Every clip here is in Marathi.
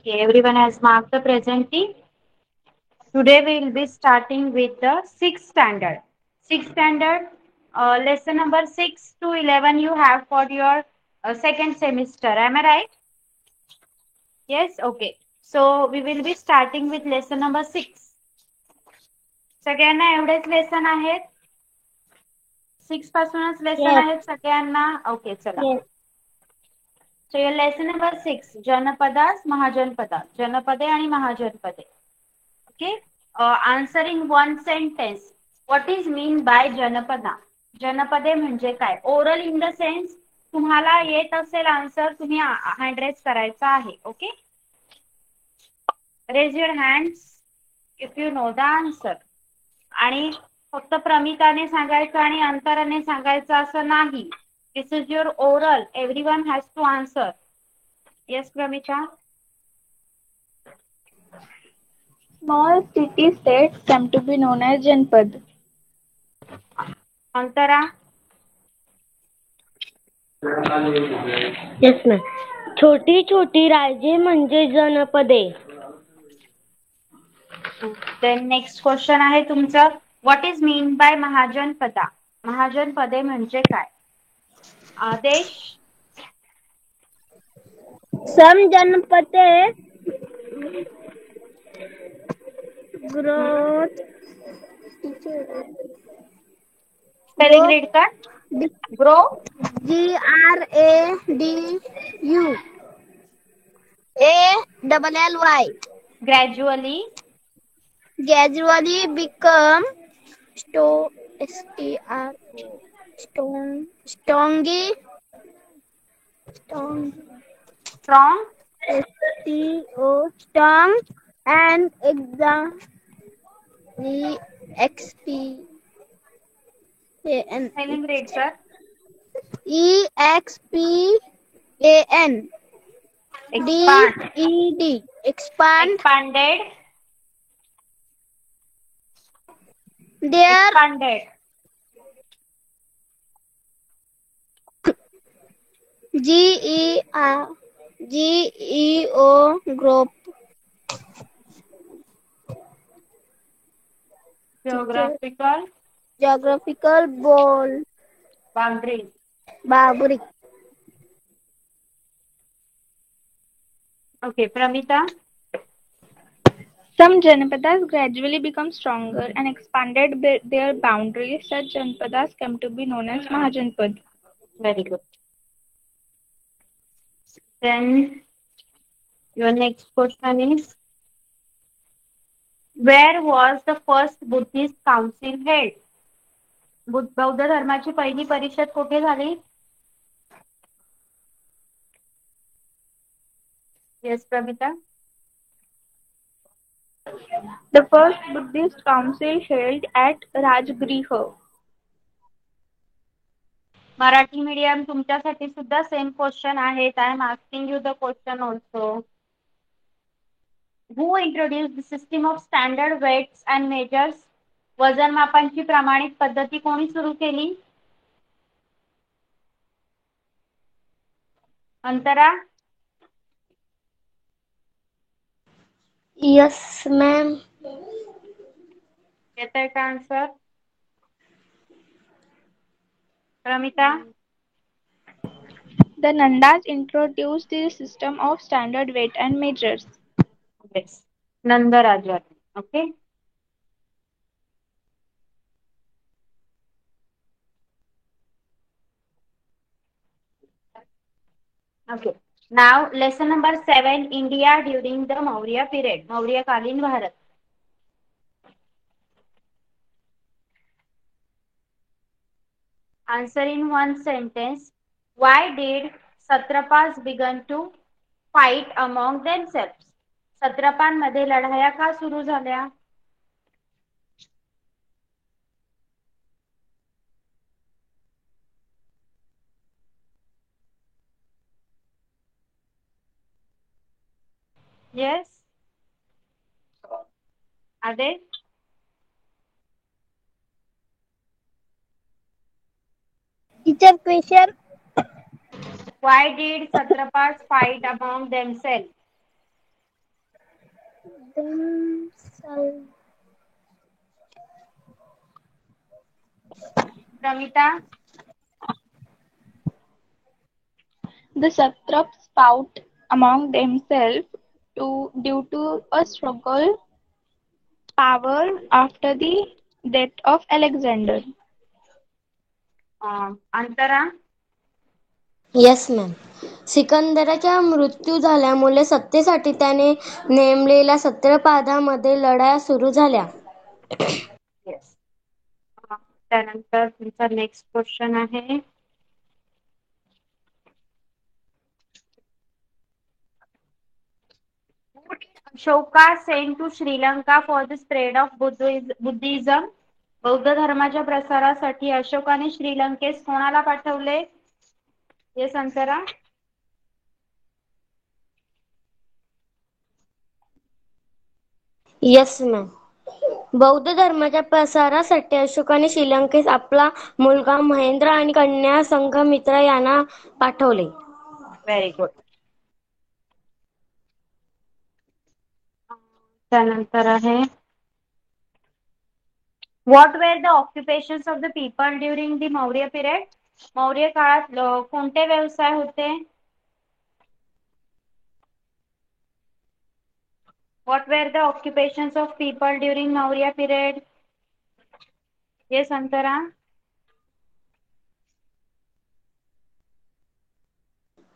Okay, everyone has marked the presenting. Today we will be starting with the sixth standard. Sixth standard, lesson number 6 to 11 you have for your second semester. Am I right? Yes, okay. So we will be starting with lesson number 6. सगळ्यांना एवढेच लेसन आहेत 6 पासूनच लेसन Yes, आहेत सगळ्यांना ओके चला yes. So your lesson number 6 Janapadas महाजनपदा जनपदे आणि महाजनपदे okay answering one sentence what is mean by जनपदा जनपदे म्हणजे काय ओरल इन द सेन्स तुम्हाला येत असेल आन्सर तुम्ही हँड रेज करायचा आहे okay raise your hands if you know the answer आणि फक्त प्रमिताने सांगायचं आणि अंतराने सांगायचं असं नाही this is your oral everyone has to answer yes Pramita Small city-states come to be known as Janpad. Antara yes ma'am छोटी छोटी राज्ये म्हणजे जनपदे. देन नेक्स्ट क्वेश्चन आहे तुमचं what is mean bye Mahajanapada महाजनपदे म्हणजे काय आदेश Some Janpade growth spelling read कर grow GRADU ALLY gradually gradually become STRO strongy strong strong and EXPAN spelling read कर EXPAN expand DED expand expanded their expanded GEO group geographical geographical boundary boundary. Okay Pramita Some Janapadas gradually become stronger and expanded their boundaries. Such Janapadas come to be known as Mahajanpad. very good then your next question is where was the first Buddhist council held बौद्ध धर्माची पहिली परिषद कुठे झाली yes Pramita The first Buddhist council held at Rajgriha. Marathi medium तुमच्यासाठी सुद्धा सेम क्वेश्चन आहेत I am asking you the question also who introduced the system of standard weights and measures वजनमापांची प्रमाणित पद्धती कोणी सुरू केली अंतरा Yes ma'am. येतंय का answer Pramita The Nandas introduced the system of standard weight and measures. Yes नंदराजर okay Okay. Now lesson number 7 India during the Maurya period. मौर्यकालीन Bharat. Answer in one sentence. Why did Satrapas began to fight among themselves? सत्रपांमध्ये लढाया का सुरू झाल्या? Yes. Ade? Teacher question. Why did Satrapas fight among themselves? themselves. Pramita, The satraps fought among themselves due to a struggle power after the death of Alexander. Antara, yes ma'am. सिकंदराचा मृत्यू झाल्यामुळे सत्तेसाठी त्याने नेमलेल्या सत्रपादामध्ये लढाया सुरू झाल्या. येस. त्यानंतर तुमचा नेक्स्ट क्वेश्चन आहे. Ashoka sent to Sri Lanka for the spread of Buddhism. बौद्ध धर्माच्या प्रसारासाठी अशोकाने श्रीलंकेस कोणाला पाठवले? हे संतरा. Yes ma'am. बौद्ध धर्माच्या प्रसारासाठी अशोकाने श्रीलंकेस आपला मुलगा महेंद्र आणि कन्या संघमित्रा यांना पाठवले. Very good. त्यानंतर आहे. What were the occupations of the people during the Maurya period? Maurya काळात कोणते व्यवसाय होते? What were the occupations of people during Maurya period? Yes, Antara.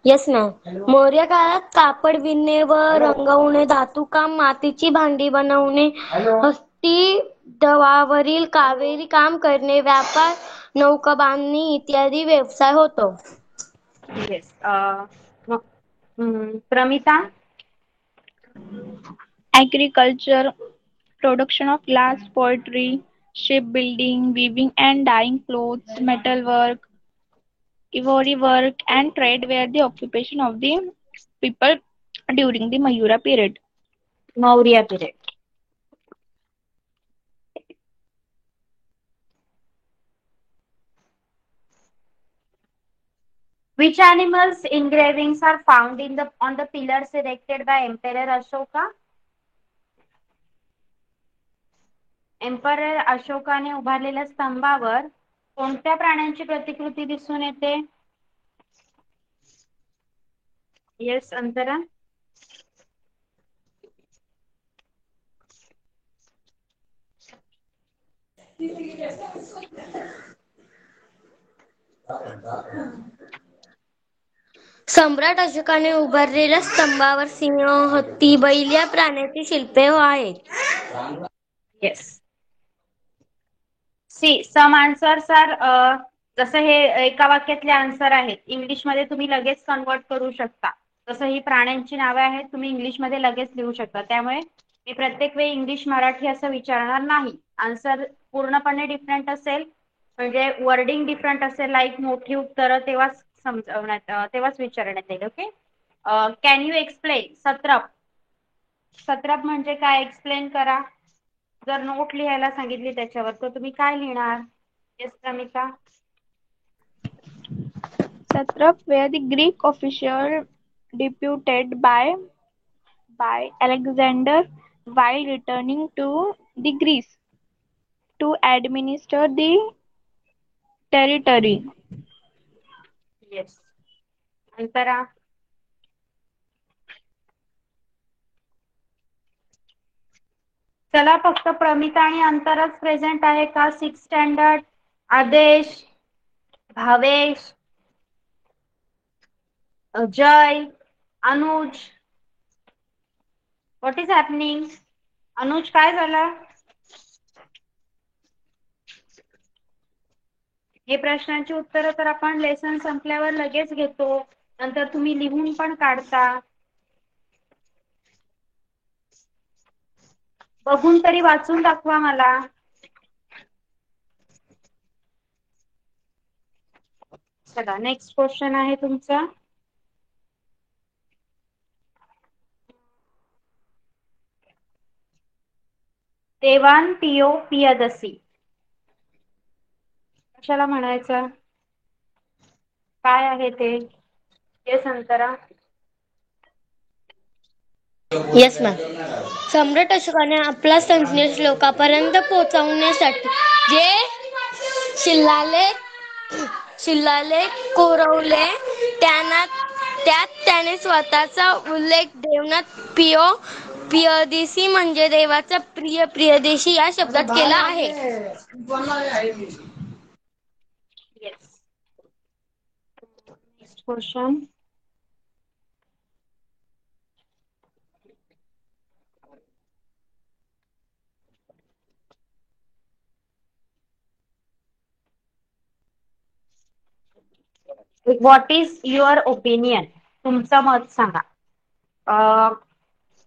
Yes ma'am. Maurya काळात कापड विणणे व रंगवणे, धातुकाम, मातीची भांडी बनवणे, हत्ती दवावरील कावेरी काम करणे, व्यापार, नौकाबांधणी इत्यादी व्यवसाय होतो. Yes. Pramita. Agriculture, production of glass, pottery, shipbuilding, weaving and dyeing clothes, metalwork, ivory work, and trade were the occupation of the people during the Mayura period. Maurya period. Which animals engravings are found on the pillars erected by Emperor Ashoka? Emperor अशोकाने उभारलेल्या स्तंभावर कोणत्या प्राण्यांची प्रतिकृती दिसून येते? येस, अंतरा. सम्राट अशोकाने उभारलेल्या स्तंभावर सिंह, हत्ती, बैल या प्राण्याची शिल्पे आहेत. येस. सी सम आन्सर्स आर जसं हे एका वाक्यातले आन्सर आहेत, इंग्लिश मध्ये तुम्ही लगेच कन्वर्ट करू शकता. तसं ही प्राण्यांची नावे आहेत, तुम्ही इंग्लिश मध्ये लगेच लिहू शकता. त्यामुळे मी प्रत्येक वेळी इंग्लिश मराठी असं विचारणार नाही. आन्सर पूर्णपणे डिफरंट असेल, म्हणजे वर्डिंग डिफरंट असेल, लाईक मोठी उत्तरं तेव्हाच तेव्हाच विचारण्यात येईल. Okay. Can you explain satrap? सत्रप म्हणजे काय, एक्सप्लेन करा. जर नोट लिहायला सांगितली त्याच्यावर तर तुम्ही काय लिहिणार? Yes, Pramita. Satrap were the Greek official deputed by Alexander while returning to the Greece to administer the territory. Yes, Antara. चला, फक्त प्रमिता आणि अंतरच प्रेझेंट आहे का? 6th standard Adesh, Bhavesh, Jay, Anuj. What is happening? Anuj, काय झालं? हे प्रश्नांची उत्तरं तर आपण लेसन संपल्यावर लगेच घेतो, नंतर तुम्ही लिहून पण काढता. बघून तरी वाचून दाखवा मला. चला, नेक्स्ट क्वेश्चन आहे तुमचा. देवान पियो पियदसी कशाला म्हणायचं? काय आहे ते? हे संतरा. Yes ma'am. सम्राट अशोकाने आपला संदेश लोकांपर्यंत पोहोचवण्यासाठी जे शिलालेख कोरवले त्यात त्याने स्वतःचा उल्लेख देवनाथ पियदेशी म्हणजे देवाचा प्रिय प्रियदेशी या शब्दात केला आहे. Yes. Next question. What is your opinion? तुमचं मत सांगा.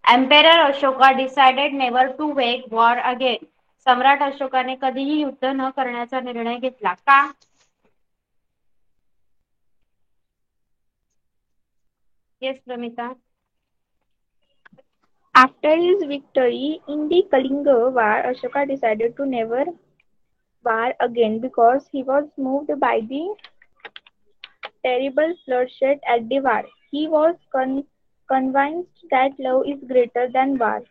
Emperor Ashoka decided never to wage war again. सम्राट अशोकाने कधीही युद्ध न करण्याचा निर्णय घेतला का? Yes, Pramita. After his victory in the Kalinga War, Ashoka decided to never war again because he was moved by the terrible bloodshed at the war. He was convinced that love is greater than war.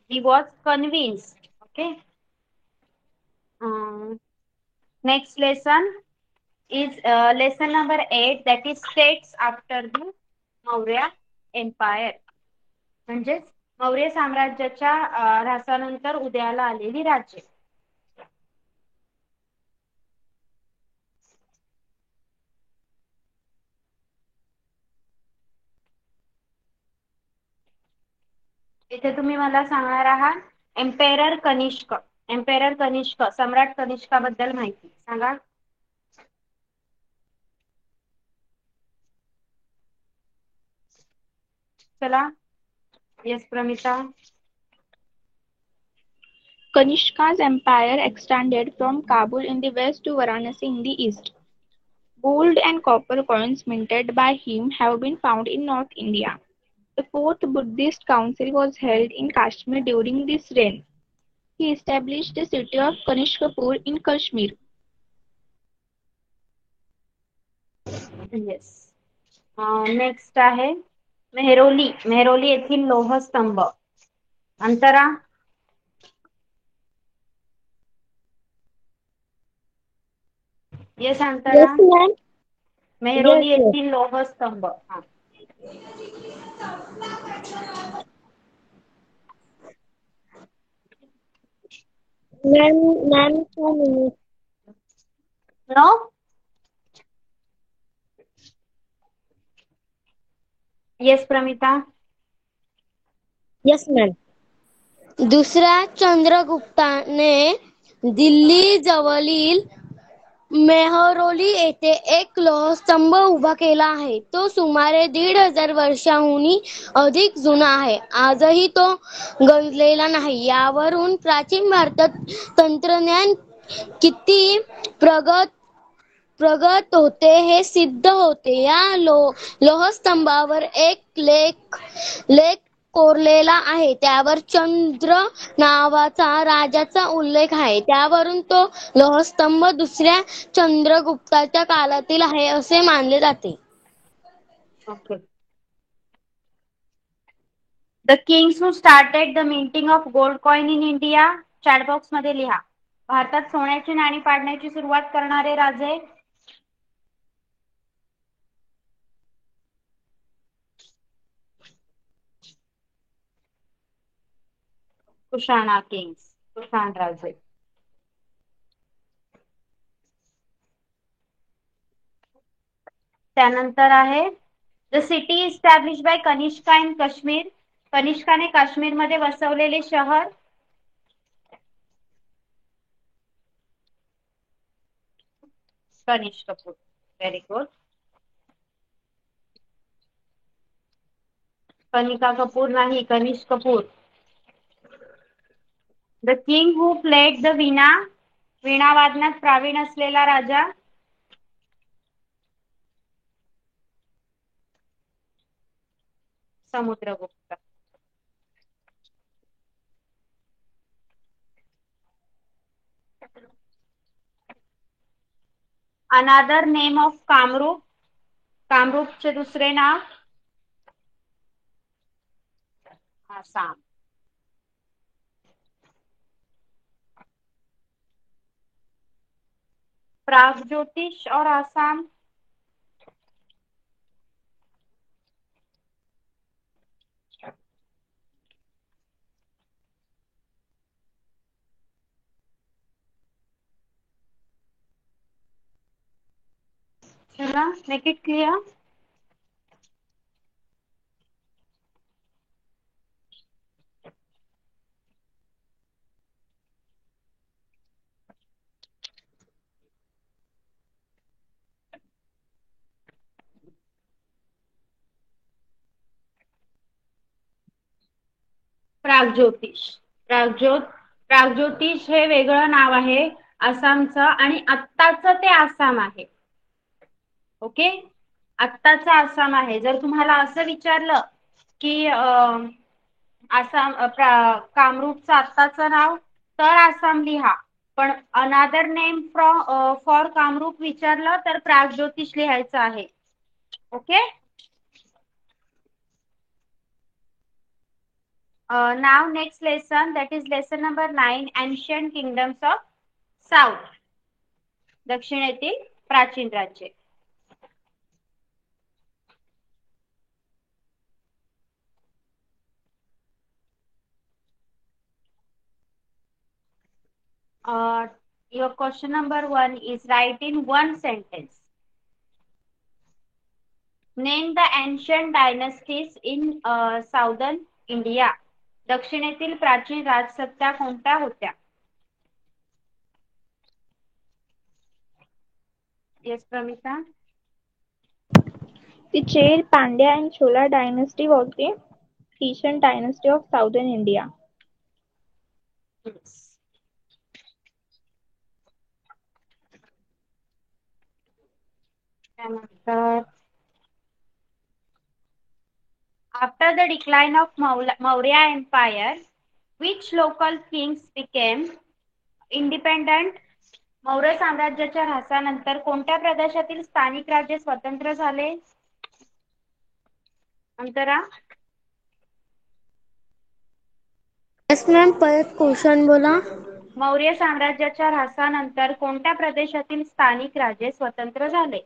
He was convinced. Okay. Next lesson is lesson number 8, that is states after the Maurya Empire. म्हणजेच मौर्य साम्राज्याच्या ऱ्हासानंतर उदयाला आलेली राज्ये. इथे तुम्ही मला सांगणार आहात एम्पेरर कनिष्क सम्राट कनिष्काबद्दल माहिती सांगा. चला. Yes Pramita. Kanishka's empire extended from Kabul in the west to Varanasi in the east. Gold and copper coins minted by him have been found in North India. The fourth Buddhist council was held in Kashmir during this reign. He established the city of Kanishkapur in Kashmir. Yes. Next आहे मेहरोली येथील लोहस्तंभ. अंतरा. येस अंतरा. मेहरोली येथील लोहस्तंभ. Ma'am 2 minutes. No. Yes Pramita. Yes ma'am. दुसऱ्या चंद्रगुप्ताने दिल्ली जवळील मेहरोली येथे एक लोहस्तंभ उभा केला आहे. तो सुमारे 1500 वर्षांहून अधिक जुना आहे. आजही तो गंजलेला नाही. यावरून प्राचीन भारतात तंत्रज्ञान किती प्रगत होते हे सिद्ध होते. या लोहस्तंभावर एक लेख कोरलेला आहे. त्यावर चंद्र नावाचा राजाचा उल्लेख आहे. त्यावरून तो लोहस्तंभ दुसऱ्या चंद्रगुप्ताच्या काळातील आहे असे मानले जाते. Okay. The Kings who started the minting of gold coin in India. Chat box मध्ये लिहा. भारतात सोन्याची नाणी पाडण्याची सुरुवात करणारे राजे. कुशाणा किंग्स. कुशाण राजे. त्यानंतर आहे the city establish by Kanishka in Kashmir. कनिष्काने काश्मीर मध्ये वसवलेले शहर. कनिष्कपूर. Very good. कनिका कपूर नाही, Kanishkapur. The king who played the veena. Veena वादनात प्रावीण असलेला राजा. समुद्रगुप्त. अनादर नेम ऑफ कामरूप. कामरूपचे दुसरे नाव. आसाम. प्रागज्योतिष और आसाम. चला, make it clear. Pragjyotish. Pragjyotish हे वेगळं नाव आहे आसामचं आणि आत्ताचं ते आसाम आहे. ओके, आत्ताचं आसाम आहे. जर तुम्हाला असं विचारलं की आसाम कामरूपचं आत्ताचं नाव तर आसाम लिहा, पण अनादर नेम फॉर कामरूप विचारलं तर प्रागज्योतिष लिहायचं आहे. Okay. Now next lesson, that is lesson number 9, ancient kingdoms of south. दक्षिणेतील प्राचीन राज्ये. Your question number 1 is write in one sentence. Name the ancient dynasties in southern India. दक्षिणेतील प्राचीन राजसत्ता कोणत्या होत्या? Yes, Pramita. The Chair, Pandya and Chola dynasty was the ancient dynasty of southern India. Yes. After the decline of Maurya Empire, which local kings became independent? Maurya साम्राज्याच्या ऱ्हासानंतर कोणत्या प्रदेशातील स्थानिक राज्य स्वतंत्र झाले? अंतरा. यस मॅम, परत क्वेश्चन बोला. मौर्य साम्राज्याच्या ऱ्हासानंतर कोणत्या प्रदेशातील स्थानिक राज्य स्वतंत्र झाले?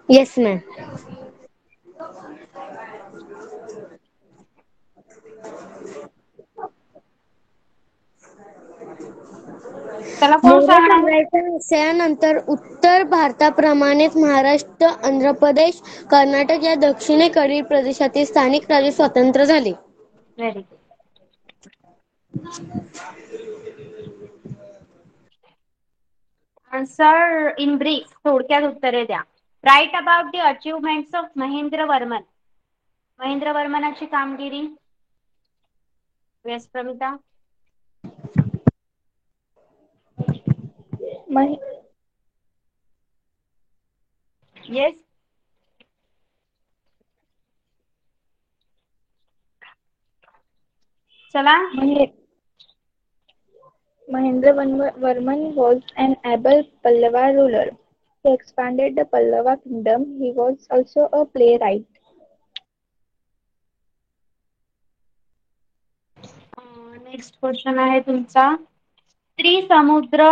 Yes ma'am. त्याला कोण मौर्य सांगणार? साम्राज्यानंतर उत्तर भारताप्रमाणेच महाराष्ट्र, आंध्र प्रदेश, कर्नाटक या दक्षिणेकडील प्रदेशातील स्थानिक राज्य स्वतंत्र झाले. Very good. Answer in brief, थोडक्यात उत्तरे द्या. Write about the achievements of Mahendra Varman. Mahendra वर्मनाची कामगिरी. येस प्रमिता. येस. चला. Mahendra Varman was an able Pallava ruler. He expanded the Pallava kingdom. He was also a playwright. Next question आहे तुमचा. त्रिसमुद्र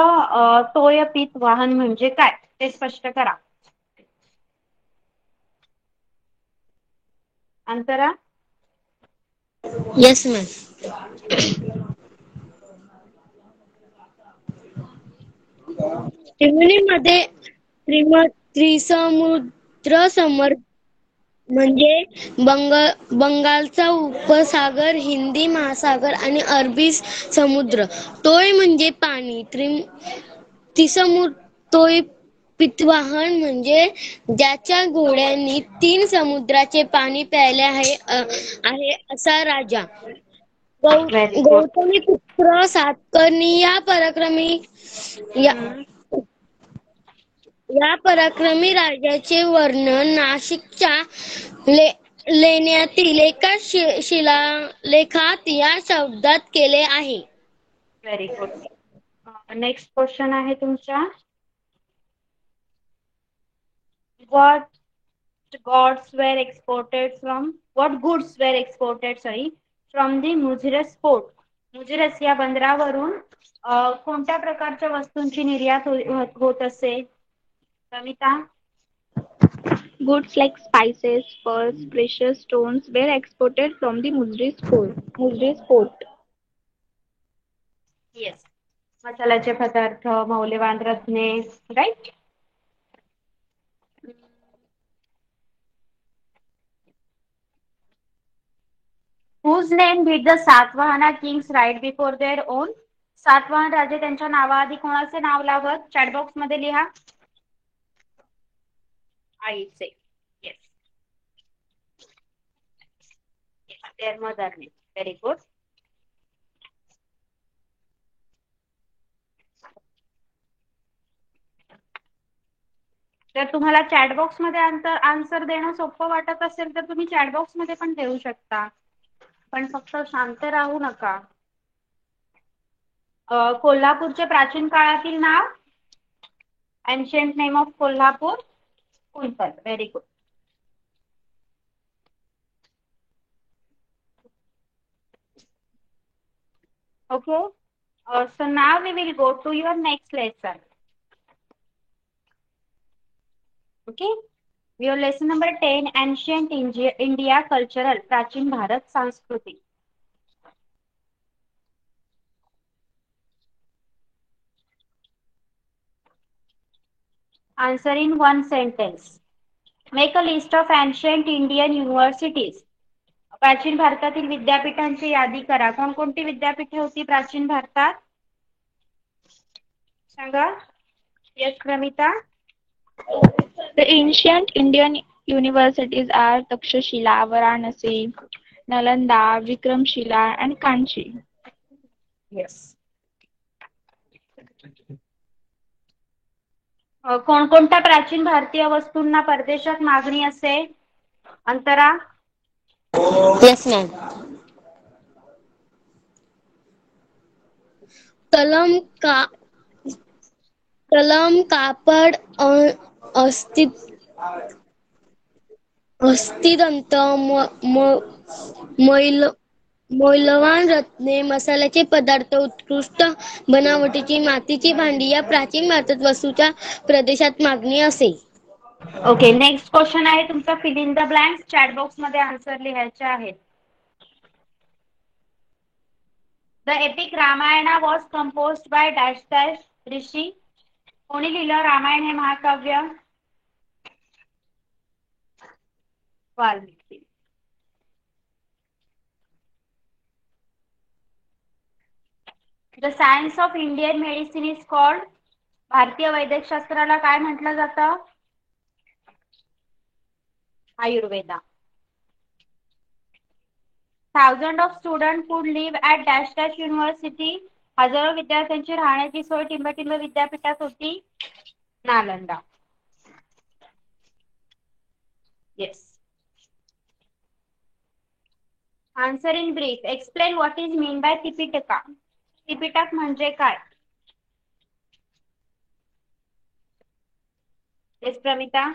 तोयपीत वाहन म्हणजे काय ते स्पष्ट करा. अंतरा. Yes ma'am. त्रिमुनीमध्ये त्रिसमुद्र समर म्हणजे बंगालचा उपसागर, हिंदी महासागर आणि अरबी समुद्र. तोय म्हणजे पाणी. तोयपीतवाहन म्हणजे ज्याच्या घोड्यांनी 3 समुद्राचे पाणी प्यायले आहे असा राजा. गौतमीपुत्र सातकर्णी या पराक्रमी राजाचे वर्णन नाशिकच्या लेण्यातील एका शिलालेखात या शब्दात केले आहे. Very good. नेक्स्ट क्वेश्चन आहे तुमचा. gods were exported from what goods were exported from the Muziris port. Muziris या बंदरावरून कोणत्या प्रकारच्या वस्तूंची निर्यात होत असे? Kavita. Goods like spices, pearls, precious stones were exported from the Muzre's port. Yes. मसाल्याचे पदार्थ, मौल्यवान रत्ने, right. Whose name did the Satavahana kings write before their own? Satavahana राजे त्यांच्या नावाआधी कोणाचे नाव लावत? चॅट बॉक्स मध्ये लिहा. आईचे. Yes. their mother name. Very good. जर तुम्हाला चॅट बॉक्स मध्ये आन्सर देणं सोपं वाटत असेल तर तुम्ही चॅट बॉक्स मध्ये पण देऊ शकता, पण फक्त शांत राहू नका. कोल्हापूरचे प्राचीन काळातील नाव, ancient name of Kolhapur, Kuntal. Very good. Okay, so now we will go to your next lesson. Okay, your lesson number 10, ancient India cultural, प्राचीन भारत संस्कृती. Answer in one sentence. Make a list of ancient Indian universities. प्राचीन भारतातील विद्यापीठांची यादी करा. कोणकोणती विद्यापीठे होती प्राचीन भारतात? सांगा. Yes, Pramita. The ancient Indian universities are Takshashila, Varanasi, Nalanda, Vikramshila, and Kanchi. Yes. कोणकोणत्या प्राचीन भारतीय वस्तूंना परदेशात मागणी असे? अंतरा. Yes ma'am. तलम, कापड, अस्थिदंत, मौल्यवान रत्ने, मसाल्याचे पदार्थ, उत्कृष्ट बनावटीची मातीची भांडी या प्राचीन भारतात वस्तूच्या प्रदेशात मागणी असे. ओके, नेक्स्ट क्वेश्चन आहे तुमचा fill in the blanks. Chat box मध्ये आन्सर लिहायचे आहेत. The epic Ramayana was composed by dash dash rishi. कोणी लिहिलं रामायण हे महाकाव्य? Valmiki. The science of Indian medicine is called. भारतीय वैद्यकशास्त्राला काय म्हटलं जातं? Ayurveda. Thousand of student could live at dash dash university. हजारो विद्यार्थ्यांची राहण्याची सोय टिंबटिंब विद्यापीठात होती. Nalanda. Yes. Answer in brief. Explain what is mean by Tripitaka. Tripitaka म्हणजे काय? Yes Pramita.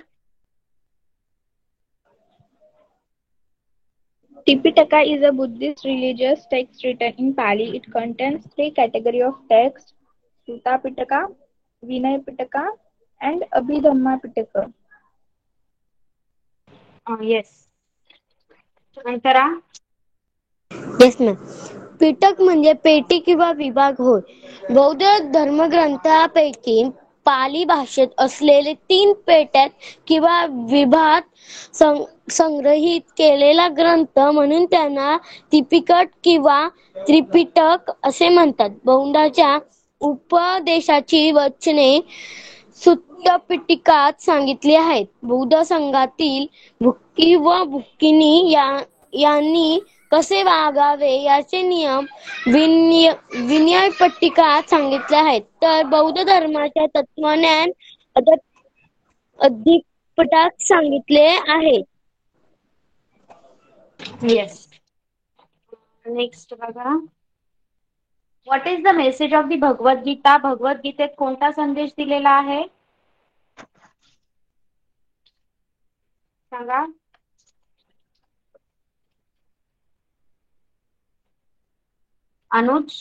Tipitaka is a Buddhist religious text written in Pali. It contains three categories of text: Sutta Pitaka, Vinay Pitaka, and Abhidhamma Pitaka. Yes. Antara. Yes ma'am. पिटक म्हणजे पेटी किंवा विभाग होय. बौद्ध धर्मग्रंथापैकी पाली भाषेत असलेले 3 पेट्यात किंवा विभाग संग्रहित केलेला ग्रंथ म्हणून त्यांना त्रिपिटक किंवा त्रिपिटक असे म्हणतात. बौद्धांच्या उपदेशाची वचने सुत्त पिटकात सांगितली आहेत. बौद्ध संघातील भिक्खू व भिक्खुणी यांनी कसे वागावे याचे नियम विनय पिटकात सांगितले आहेत. तर बौद्ध धर्माच्या तत्वज्ञान अधिपिटकात सांगितले आहे. येस. नेक्स्ट बघा. What is the message of the Bhagavad Gita. भगवद्गीतेत कोणता संदेश दिलेला आहे? सांगा. Anuj.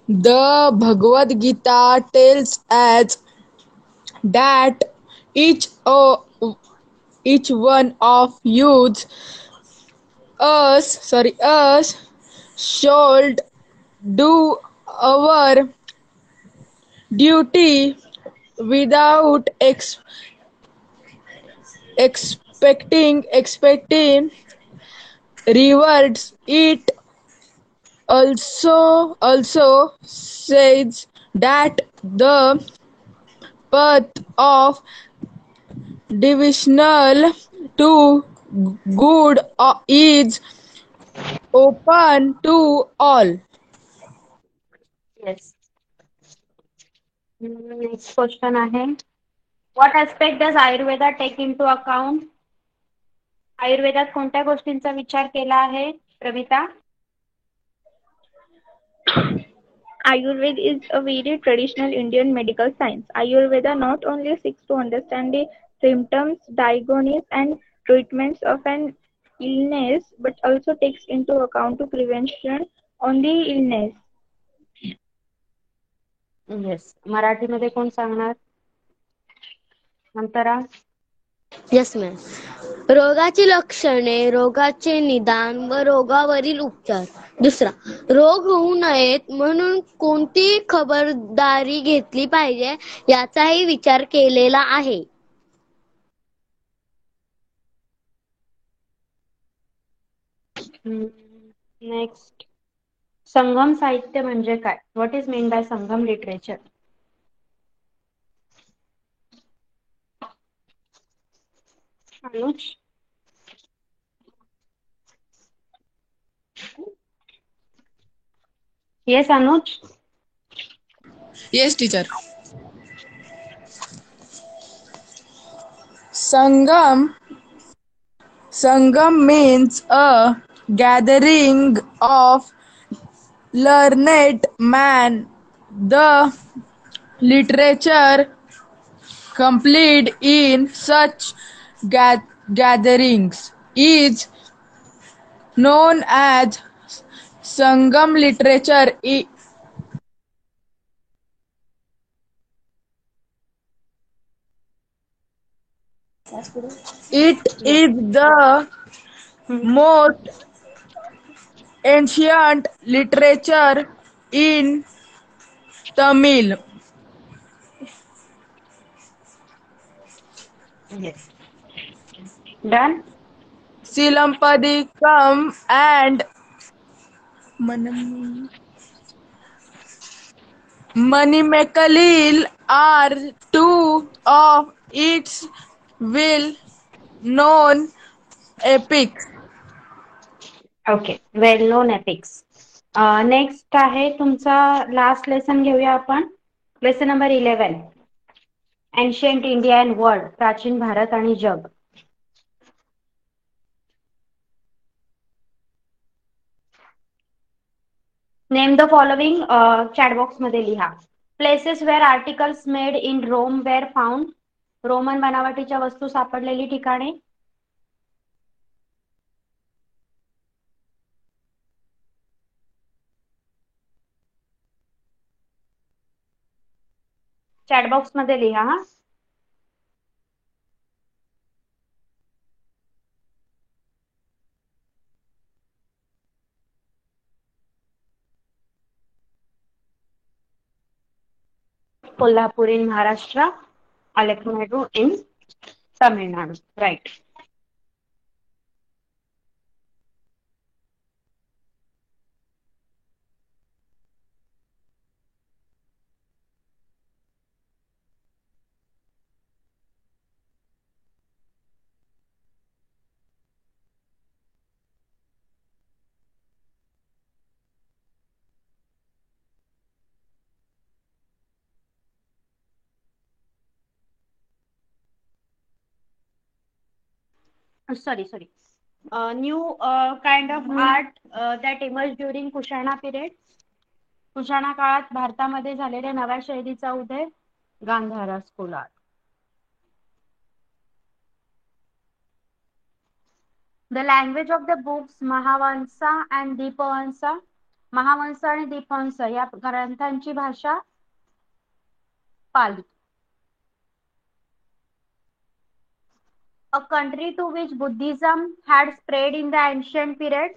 The Bhagavad Gita tells us that each one of us should do our duty without expecting rewards. It also says that the path of divisional to good is open to all. Yes. Next question आहे. What aspect does Ayurveda take into account? आयुर्वेदात कोणत्या गोष्टींचा विचार केला आहे, Pramita? Ayurveda is a very traditional Indian medical science. Ayurveda not only seeks to understand the symptoms, diagnosis, and treatments of an illness, but also takes into account the prevention on the illness. Yes. मराठीमध्ये कोण सांगणार? नंतरा. Yes ma'am. रोगाची लक्षणे, रोगाचे निदान व रोगावरील उपचार. दुसरा, रोग होऊ नयेत म्हणून कोणती खबरदारी घेतली पाहिजे याचाही विचार केलेला आहे. नेक्स्ट, संगम साहित्य म्हणजे काय? What is mean bye Sangam literature? Anuj. Yes Anuj. Yes, teacher. Sangam means a gathering of learned men. The literature complete in such gatherings is known as Sangam literature. It is the most ancient literature in Tamil. Yes. Done. Silampadikam and Manimekalil are two of its well-known epics. Okay. Well known epics. Next आहे तुमचा लास्ट लेसन घेऊया आपण. Lesson number 11. Ancient India and world. प्राचीन भारत आणि जग. Name the following. चॅटबॉक्स मध्ये लिहा. Places where articles made in Rome were found. Roman बनावटीच्या वस्तू सापडलेली ठिकाणे. चॅटबॉक्स मध्ये लिहा. हा. Kolhapur in Maharashtra. Aleknadu in Tamil Nadu. Right. Sorry. New kind of art that emerged during Kushana period. Kushana काळात भारतामध्ये झालेल्या नव्या शैलीचा उदय. Gandhara school art. The language of the books Mahavamsa and Dipavamsa. Mahavamsa आणि दीपवंस या ग्रंथांची भाषा Pali. A country to which Buddhism had spread in the ancient period.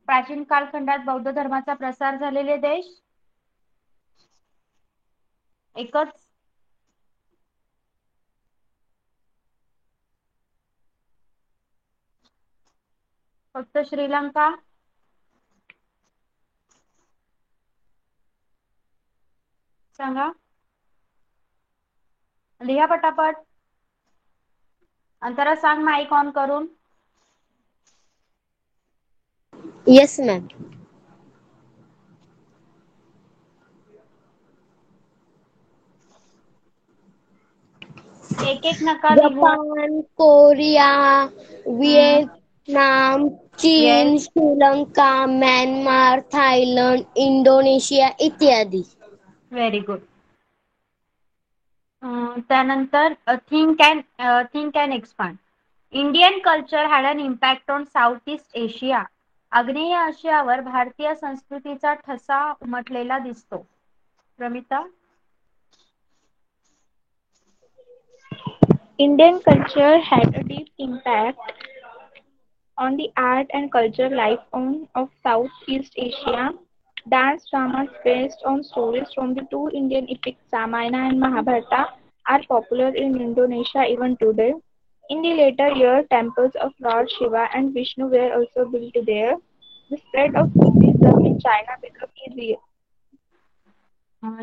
प्राचीन कालखंडात बौद्ध धर्माचा प्रसार झालेले देश. एकच. फक्त श्रीलंका. सांगा. लिहा पटापट. अंतरा सांग माईक ऑन करून. Yes ma'am. एक एक नका लिहू. जपान, कोरिया, व्हिएतनाम, चीन, yes. Sri Lanka, Myanmar, Thailand, Indonesia इत्यादी. Very good. त्यानंतर think and expand. Indian culture had an impact on South East Asia. आग्नेय आशियावर भारतीय संस्कृतीचा ठसा उमटलेला दिसतो. Ramita. Indian culture had a deep impact on the art and cultural life of Southeast Asia. Dance dramas based on stories from the two Indian epics Ramayana and Mahabharata are popular in Indonesia even today. In the later years, temples of Lord Shiva and Vishnu were also built there. The spread of Buddhism in China became easier.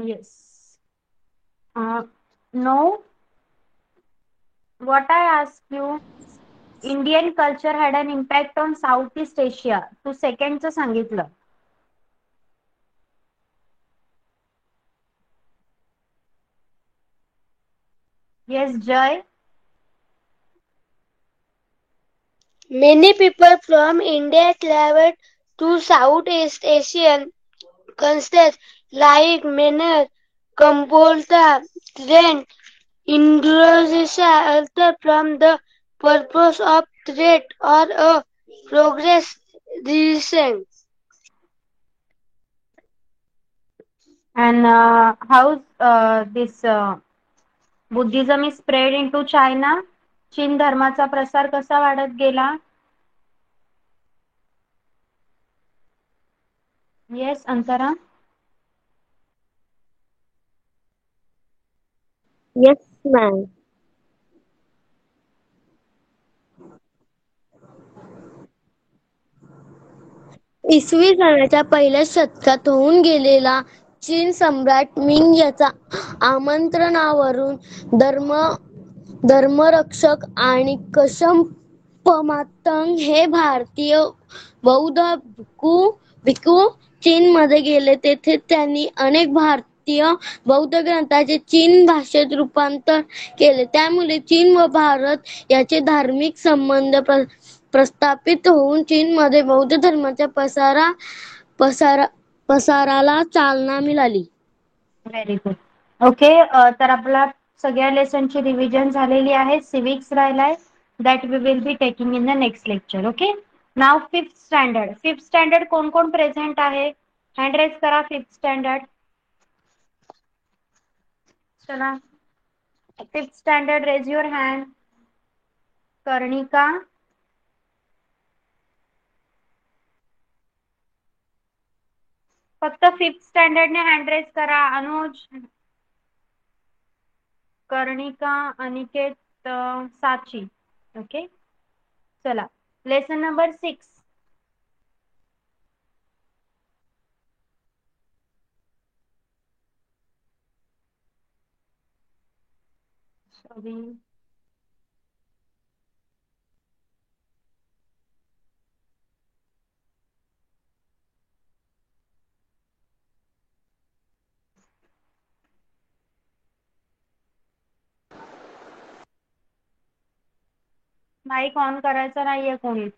Yes. No. What I ask you, Indian culture had an impact on Southeast Asia. तू सेकंडचं सांगितलं. Yes, Jay. Many people from India traveled to Southeast Asian countries like Myanmar, Cambodia, Thailand, Indonesia, also from the purpose of trade or a progress reason. And how this Buddhism is spread into China? चीन धर्माचा प्रसार कसा वाढत गेला? Yes, अंतरा. Yes ma'am. इसवी सनाच्या पहिल्या शतकात होऊन गेलेला चीन सम्राट मिंग याच्या आमंत्रणावरून धर्मरक्षक आणि कश्यपमातंग हे भारतीय बौद्ध भिक्खू चीनमध्ये गेले. तेथे त्यांनी अनेक भारतीय बौद्ध ग्रंथांचे चीन भाषेत रूपांतर केले. त्यामुळे चीन व भारत याचे धार्मिक संबंध प्रस्थापित होऊन चीनमध्ये बौद्ध धर्माच्या पसाराला चालना मिळाली. Very good. ओके. तर आपला सगळ्या लेसनची रिव्हिजन झालेली आहे. सिविक्स राहिलाय. That we will be taking in the next lecture. Okay. Now fifth standard. Fifth standard कोण कोण प्रेझेंट आहे? हँड रेज करा. Fifth standard. चला. Fifth standard, raise your hand. Karnika. फक्त फिफ्थ स्टँडर्डने हँड रेज करा. अनुज, कर्णिका, अनिकेत, साची. ओके. चला. Lesson number 6. Sorry. Mic on करायचा नाहीये कोणीच.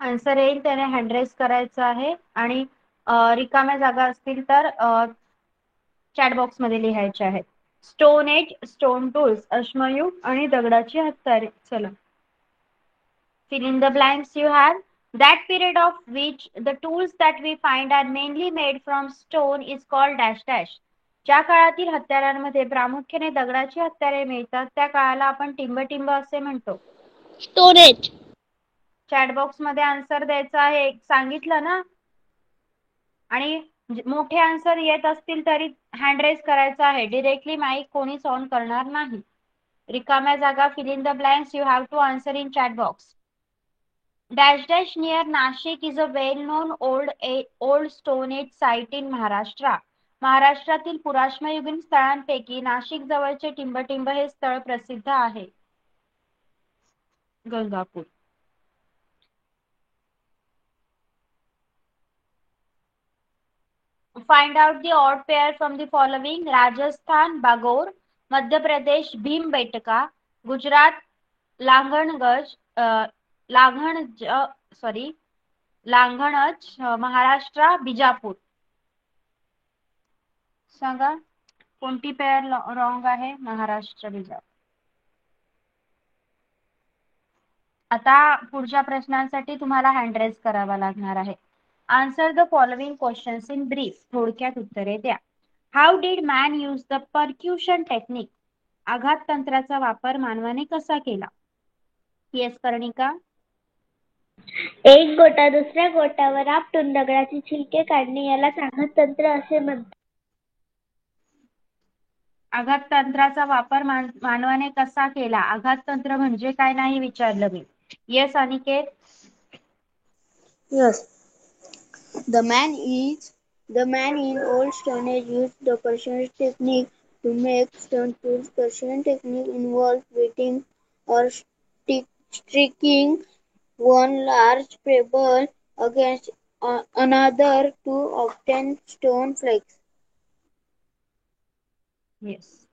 आन्सर येईल त्याने हँड करायचं आहे आणि रिकाम्या जागा असतील तर चॅट बॉक्स मध्ये लिहायचे आहेत. स्टोन एज, स्टोन टूल्स, अश्मयुग आणि दगडाची हत्यारे. चला, fill in the blanks you have. That period of which the tools that we find are mainly made from stone is called dash dash. ज्या काळातील हत्यारांमध्ये प्रामुख्याने दगडाची हत्यारे मिळतात त्या काळाला आपण टिंब असे म्हणतो. स्टोरेज. चॅट बॉक्स मध्ये आन्सर द्यायचा आहे, सांगितलं ना. आणि मोठे आन्सर येत असतील तरी हँड रेज करायचा आहे. डिरेक्टली माईक कोणीच ऑन करणार नाही. रिकाम्या जागा fill in the blanks you have to answer in chat box. Dash dash near Nashik is a well-known old Stone Age site in Maharashtra. महाराष्ट्रातील पुराश्मयुगीन स्थळांपैकी नाशिक जवळचे टिंब हे स्थळ प्रसिद्ध आहे. Gangapur. Find out the odd pair from the following. Rajasthan Bagor, Madhya Pradesh Bhimbetka, Gujarat लांघणगज लांघणज, Maharashtra Bijapur. सांगा कोणती पेअर रॉंग आहे? महाराष्ट्र बिजापूर. आता पुढच्या प्रश्नांसाठी तुम्हाला हँड रेज करावा लागणार आहे. Answer the following questions in brief. थोडक्यात उत्तरे द्या. How did man use the percussion technique? आघात तंत्राचा वापर मानवाने कसा केला? येस कर्णिका. एक गोटा दुसऱ्या गोटावर आपटून दगडाचे छिलके काढणे यालाच आघात तंत्र असे म्हणतात. आघात तंत्राचा वापर मानवाने कसा केला? आघात तंत्र म्हणजे काय नाही विचारलं मी. Yes Aniket. Yes, the man in old Stone Age used the Persian technique to make stone tools. Persian technique involved beating or striking one large pebble against another to obtain stone flakes. Yes.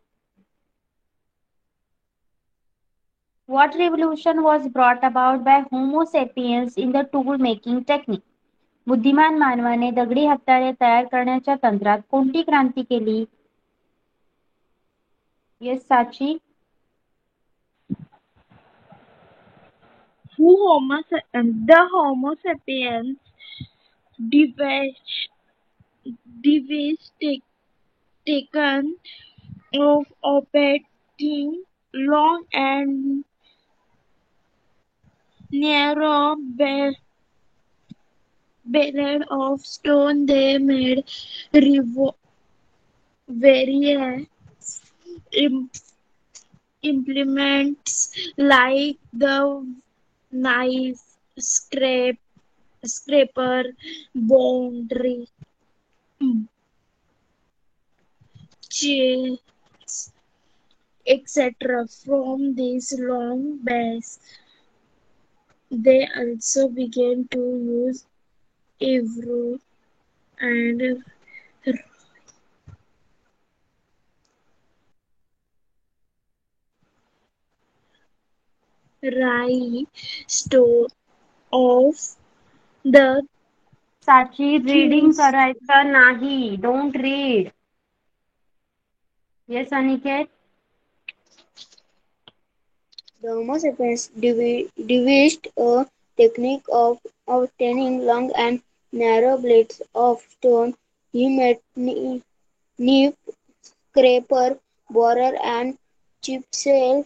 What revolution was brought about by Homo sapiens in the tool making technique? बुद्धिमान मानवाने दगडी हत्यारे तयार करण्याच्या तंत्रात कोणती क्रांती केली? येस साची. The Homo sapiens device taken of operating long and narrow barrel of stone. They made various implements like the knife, scraper, boundary, chairs, etc. From these long base, they also began to use every and rye stone of the साची रीडिंग करायचं नाही. Don't read. Yes Aniket. The Homo sapiens devised a technique of obtaining long and narrow blades of stone. He made knife, scraper, borer, and chisel.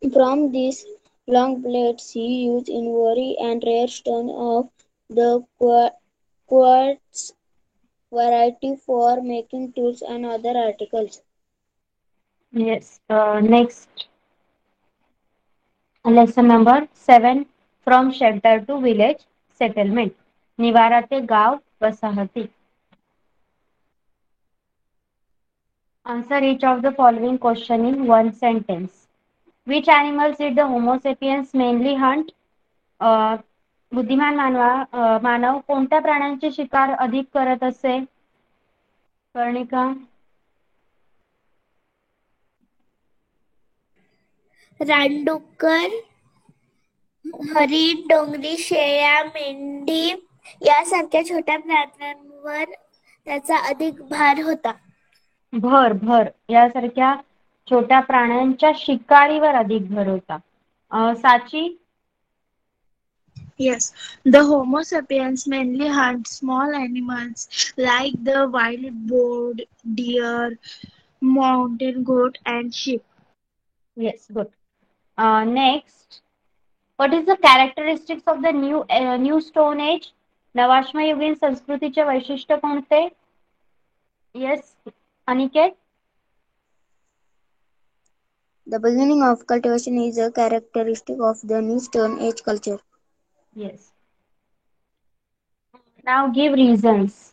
From these long blades, he used ivory and rare stone of the quartz variety for making tools and other articles. Yes. Next. Lesson number 7. From shelter to village settlement. निवारा ते गाव वसाहती. Answer each of the following question in one sentence. Which animals did the Homo sapiens mainly hunt? बुद्धिमान मानव कोणत्या प्राण्यांची शिकार अधिक करत असे? कर्णिका. रानडुक्कर, हरिण, डोंगरी शेळ्या, मेंढी यासारख्या छोट्या प्राण्यांवर त्याचा अधिक भार होता. भर यासारख्या छोट्या प्राण्यांच्या शिकारीवर अधिक भर होता. साची. Yes, the Homo sapiens mainly hunt small animals like the wild boar, deer, mountain goat, and sheep. Yes, good. Next, what is the characteristics of the new stone age? नवाश्मयुगीन संस्कृतीचे वैशिष्ट्य कोणते? Yes, Aniket. The beginning of cultivation is a characteristic of the New Stone Age culture. Yes. Now give reasons.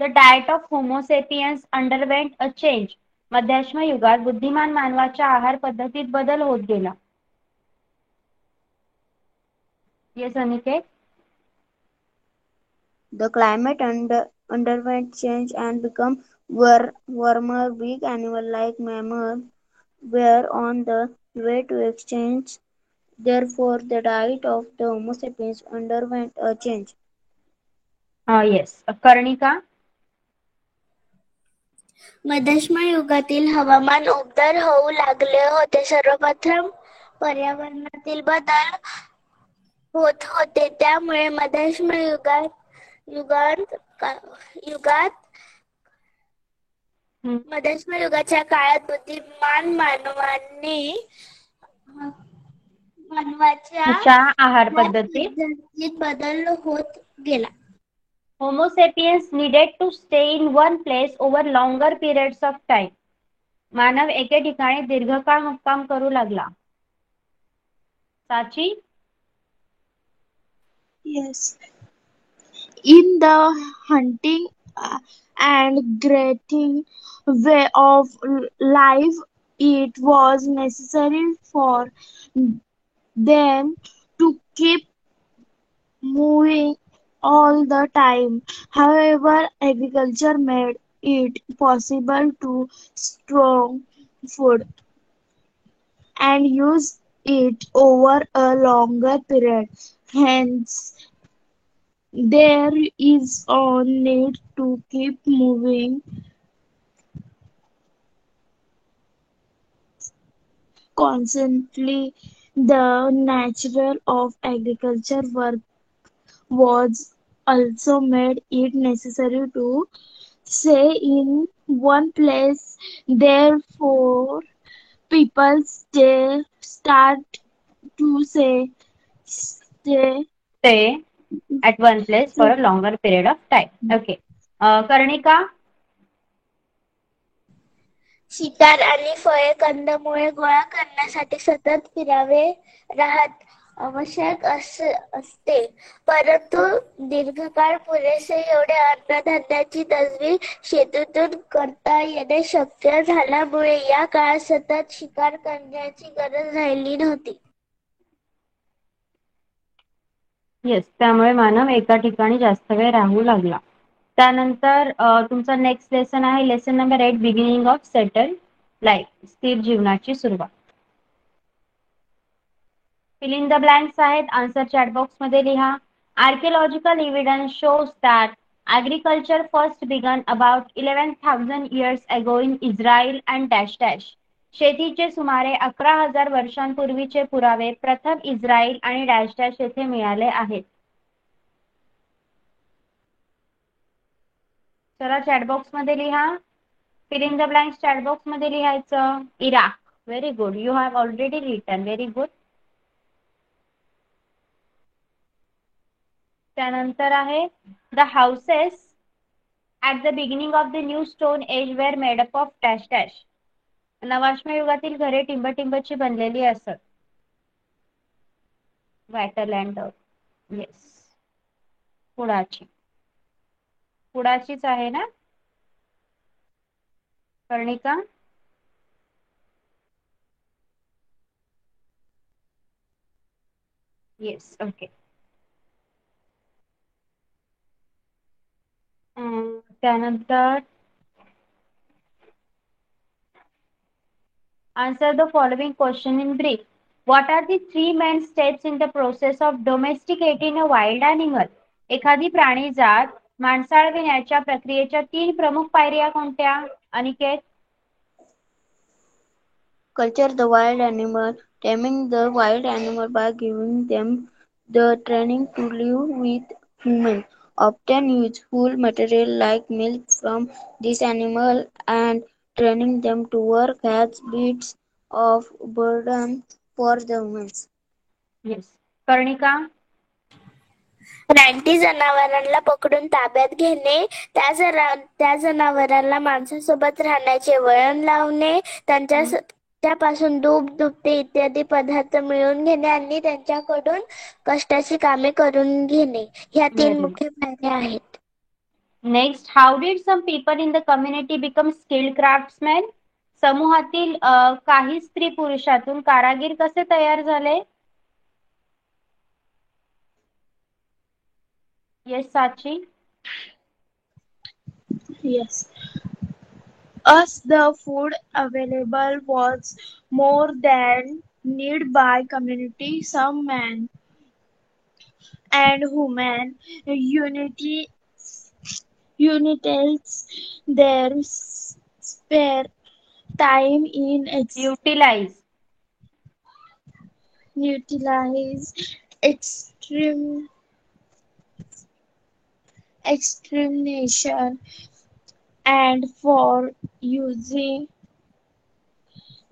The diet of Homo sapiens underwent a change. मध्याश्म युगात बुद्धिमान मानवाच्या आहार पद्धतीत बदल होत गेला. Yes, Aniket. The climate underwent change and became warmer. Big animals like mammals were on the way to extinction. Therefore, the diet of the Homo sapiens underwent a change. Yes. Karnika. मध्यश्म युगातील हवामान उबदार होऊ लागले होते. सर्वप्रथम पर्यावरणातील बदल होत होते. त्यामुळे मध्यश्म युगाच्या काळात बुद्धिमान मानवाच्या आहार पद्धतीत बदल होत गेला. Homo sapiens needed to stay in one place over longer periods of time. मानव एके ठिकाणी दीर्घकाळ मुक्काम करू लागला. साची. Yes. In the hunting and gathering way of life, it was necessary for them to keep moving all the time. However, agriculture made it possible to store food and use it over a longer period. Hence, there is a need to keep moving constantly. The nature of agriculture work was also made it necessary to stay in one place. Therefore, people start to stay Stay at one place for a longer period of time. Okay. Karnika. शिकार आणि फळे कंदमुळे गोळा करण्यासाठी सतत फिरावे राहत आवश्यक असते. परंतु दीर्घकाळ पुरेसे एवढे अन्नधान्याची तजवीज शेतीतून करता येणे शक्य झाल्यामुळे या काळात सतत शिकार करण्याची गरज राहिली नव्हती. येस, त्यामुळे मानव एका ठिकाणी जास्त वेळ राहू लागला. त्यानंतर तुमचा नेक्स्ट लेसन आहे lesson number 8 beginning of settle life. स्थिर जीवनाची सुरुवात. फिल इन द ब्लँक्स आहेत. आन्सर चॅट बॉक्स मध्ये लिहा. Archaeological evidence shows that agriculture first began about 11,000 years ago in Israel and dash dash. शेतीचे सुमारे 11,000 वर्षांपूर्वीचे पुरावे प्रथम इस्रायल आणि डॅश डॅश येथे मिळाले आहेत. चला चॅटबॉक्स मध्ये लिहा. Fill in the blanks chatbox मध्ये लिहायचं. Iraq. Very good. You have already written. Very good. त्यानंतर आहे the houses at the beginning of the new stone age were made up of dash dash. नवाश्म युगातील घरे टिंबटिंबची बनलेली असत. वॅटरलँड. येस. कुडाचीच आहे ना कर्णिका. येस. ओके. त्यानंतर Answer the following question in brief. What are the three main steps in the process of domesticating a wild animal? एखादी प्राणी जात माणसाळविण्याच्या प्रक्रियेच्या 3 प्रमुख पायऱ्या कोणत्या? Aniket. Culture the wild animal, taming the wild animal by giving them the training to live with humans, obtain useful material like milk from this animal, and training them to work as beasts of burden for the humans. Yes. कर्णिका. रानटी जनावरांना पकडून ताब्यात घेणे, त्या जनावरांना माणसासोबत राहण्याचे वळण लावणे, त्यांच्यापासून दूध, दुभते इत्यादी पदार्थ मिळवून घेणे आणि त्यांच्याकडून कष्टाची कामे करून घेणे, ह्या 3 मुख्य पायऱ्या आहेत. Next, how did some people in the community become skilled craftsman? समूहातील काही स्त्री पुरुषातून कारागीर कसे तयार झाले? येस साची. Yes. As the food available was more than need by community, some men and women unites their spare time in utilize extermination and for using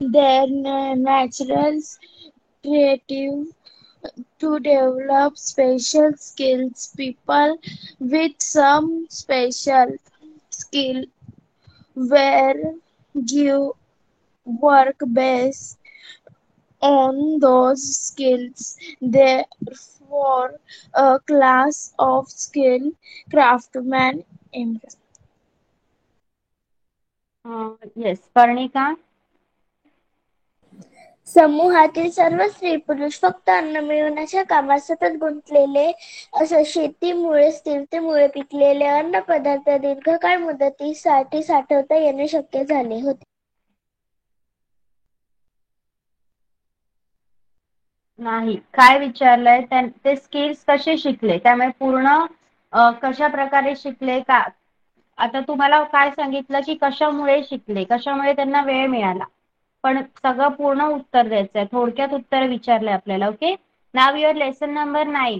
their natural creative to develop special skills. People with some special skill were give work based on those skills. Therefore, a class of skilled craftsmen emerged. Yes. Karnika. समूहातील सर्व स्त्री पुरुष फक्त अन्न मिळवण्याच्या कामात सतत गुंतलेले असं शेतीमुळे, स्थिरतेमुळे पिकलेले अन्न पदार्थ दीर्घकाळ मुदतीसाठी साठवता येणे शक्य झाले होते. नाही. काय विचारलंय? ते स्किल्स कसे शिकले? त्यामुळे पूर्ण कशा प्रकारे शिकले का? आता तुम्हाला काय सांगितलं की कशामुळे शिकले, कशामुळे त्यांना वेळ मिळाला, पण सगळं पूर्ण उत्तर द्यायचंय. थोडक्यात उत्तर विचारलंय आपल्याला. Okay. Now your lesson number 9.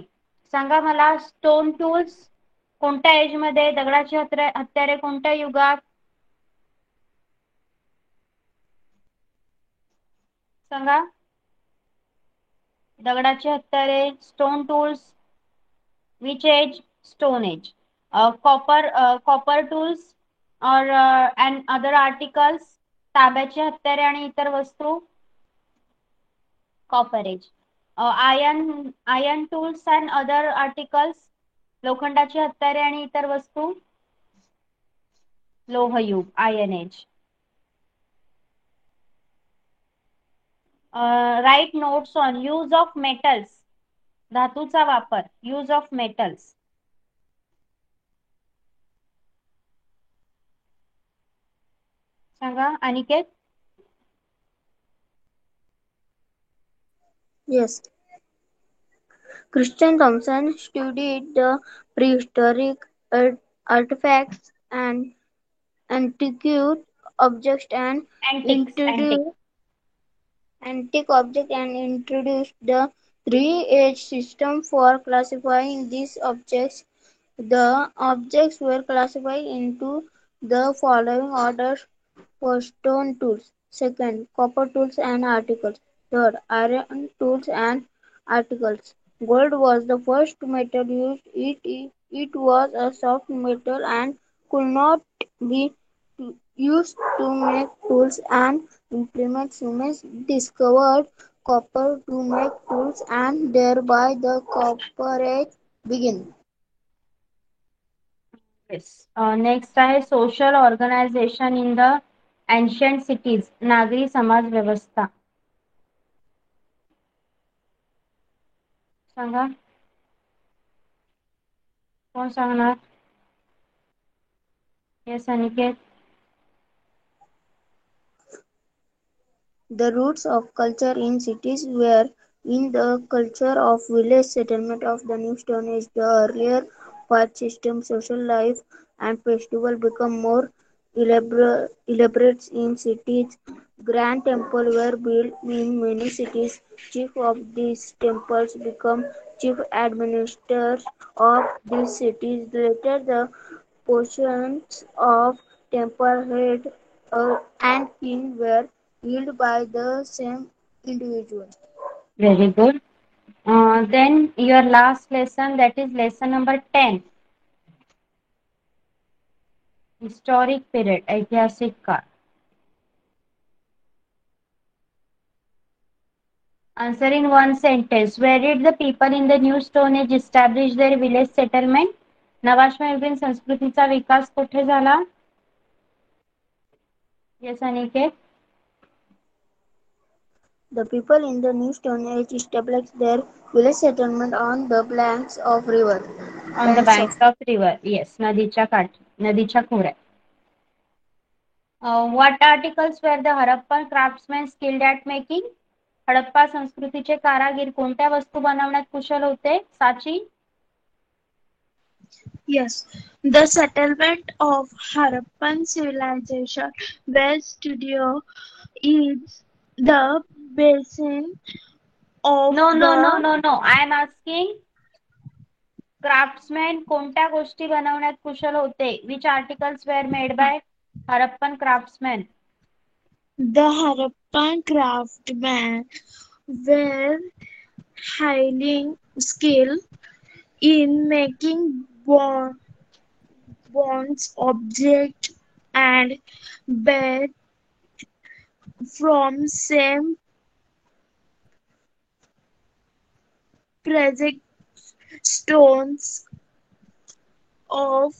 सांगा मला, स्टोन टूल्स कोणत्या एज मध्ये, दगडाची हत्यारे कोणत्या युगात? सांगा. दगडाची हत्यारे, stone tools, which age? Stone age. Copper tools और अँड अदर आर्टिकल्स, तांब्याची हत्यारे आणि इतर वस्तू, copper age. Iron tools and other articles, लोखंडाची हत्यारे आणि इतर वस्तू, लोहयुग, iron age. Write notes on use of metals, धातूचा वापर, यूज ऑफ मेटल्स. सांगा Aniket. Yes. Christian Thompson studied the prehistoric artifacts and antique objects and introduced the 3-age system for classifying these objects. The objects were classified into the following orders: first, stone tools; second, copper tools and articles; third, iron tools and articles. Gold was the first metal used. It was a soft metal and could not be used to make tools and implements. Humans discovered copper to make tools, and thereby the copper age began. Next आहे social organization in the ancient cities, नागरी समाज व्यवस्था. सांगा. कोण सांगणार? Yes Aniket. The roots of culture in cities were in the culture of village settlement of the New Stone Age. The earlier path system, social life, and festival become more elaborate in cities. Grand temples were built in many cities. Chief of these temples become chief administrators of these cities. Later, the portions of temple head and king were held by the same individual. Very good. Then your last lesson, that is lesson number 10, historic period, ऐतिहासिक काळ. Answer in one sentence. Where did the people in the New Stone Age establish their village settlement? नवाश्मयुगीन संस्कृतीचा विकास कुठे झाला? Yes, Aniket. The people in the New Stone Age established their village settlement on the banks of river. On the banks of river. Yes, नदीच्या काठी, नदीच्या खोऱ्यात. What articles were the Harappan craftsmen skilled at making? Harappa संस्कृतीचे कारागीर कोणत्या वस्तू बनवण्यात कुशल होते? साची. Yes, the settlement of Harappan civilization, where studio is the basin of No. the I am asking craftsmen कोणत्या गोष्टी बनवण्यात कुशल होते? Which articles were made by Harappan craftsmen? Harappan craftsmen were highly skilled in making bronze objects and bed from same precious stones of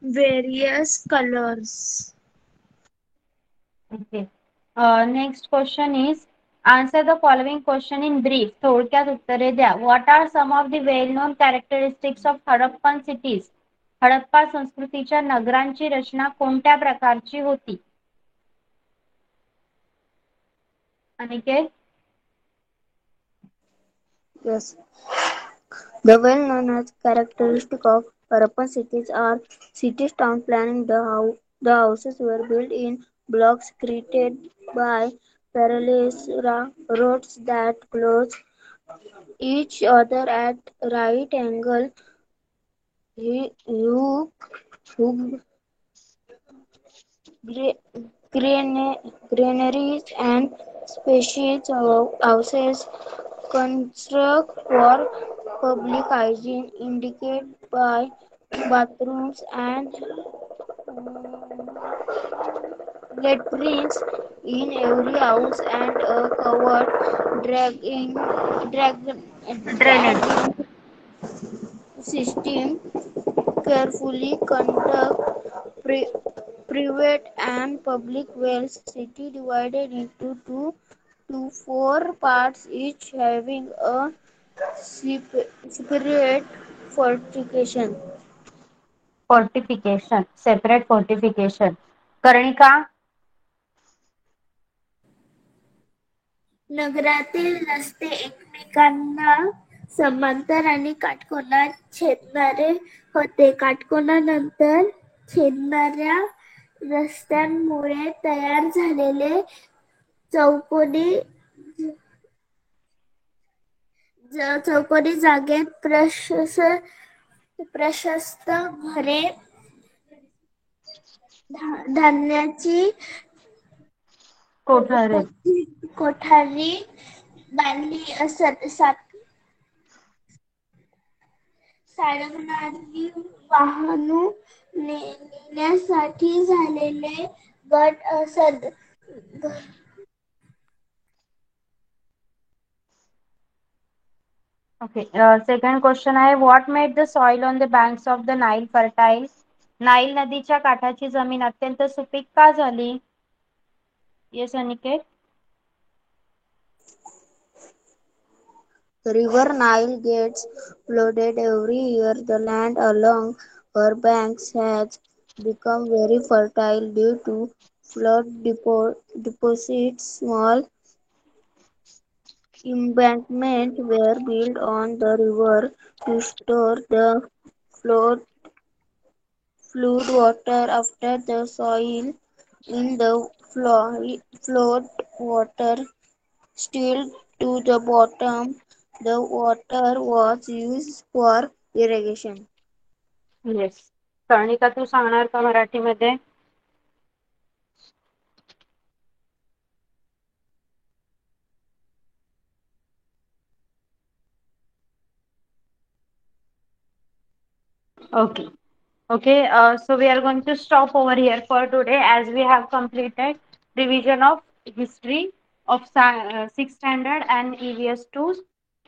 various colors. Okay. Next question is answer the following question in brief. थोडक्यात उत्तरे द्या. What are some of the well-known characteristics of Harappan cities? Harappa संस्कृतीच्या नगरांची रचना कोणत्या प्रकारची होती? Aniket. Yes. The well-known characteristic of Harappan cities are city town planning. The houses were built in blocks created by parallel roads that close each other at right angle. Hook, hook granaries and spacious houses construct for public hygiene indicated by bathrooms and latrines in every house and a covered Drainage. dragging system carefully conduct private and public wells. City divided into two to four parts, each having a separate fortification. Fortification. Separate fortification. कर्णिका. नगरातील रस्ते एकमेकांना समांतर आणि काटकोनात छेदणारे होते. काटकोनानंतर छेदणाऱ्या रस्त्यांमुळे तयार झालेले चौकोनी जागेत प्रशस्त घरे, धान्याची कोठारी बांधली असत. सारंगणारी वाहनू नेण्यासाठी झालेले गट असत. Okay. Second question आहे what made the soil on the banks of the Nile fertile? Nile नदीच्या काठाची जमीन अत्यंत सुपीक का झाली? Yes, Aniket. The river Nile gets flooded every year. The land along her banks has become very fertile due to deposits. Small embankments were built on the river to store the flood water. After the soil in the flood water stilled to the bottom, the water was used for irrigation. Yes. Karnika, तू सांगणार का मराठीमध्ये? Okay. Okay, so we are going to stop over here for today as we have completed revision of history of 6th standard and EVS 2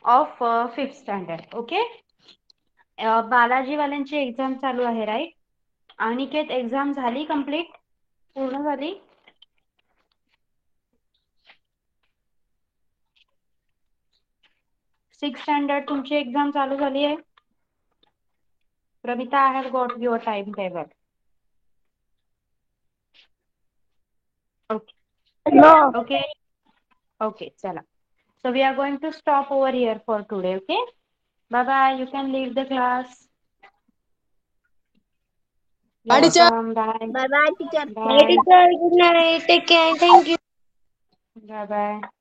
of 5th standard. Okay. Balaji वाल्यांची एक्झाम चालू आहे, राईट? अनिकेत, एक्झाम झाली कंप्लीट? पूर्ण झाली? सिक्स स्टँडर्ड तुमची एक्झाम चालू झाली आहे? Pravita, I have got your timetable. Okay. No. Okay. Okay, chala. So we are going to stop over here for today, okay? Bye-bye. You can leave the class. You're teacher. welcome. Bye. Bye bye, teacher. Bye Bye. teacher. Good night. Take care. Thank you. Bye-bye.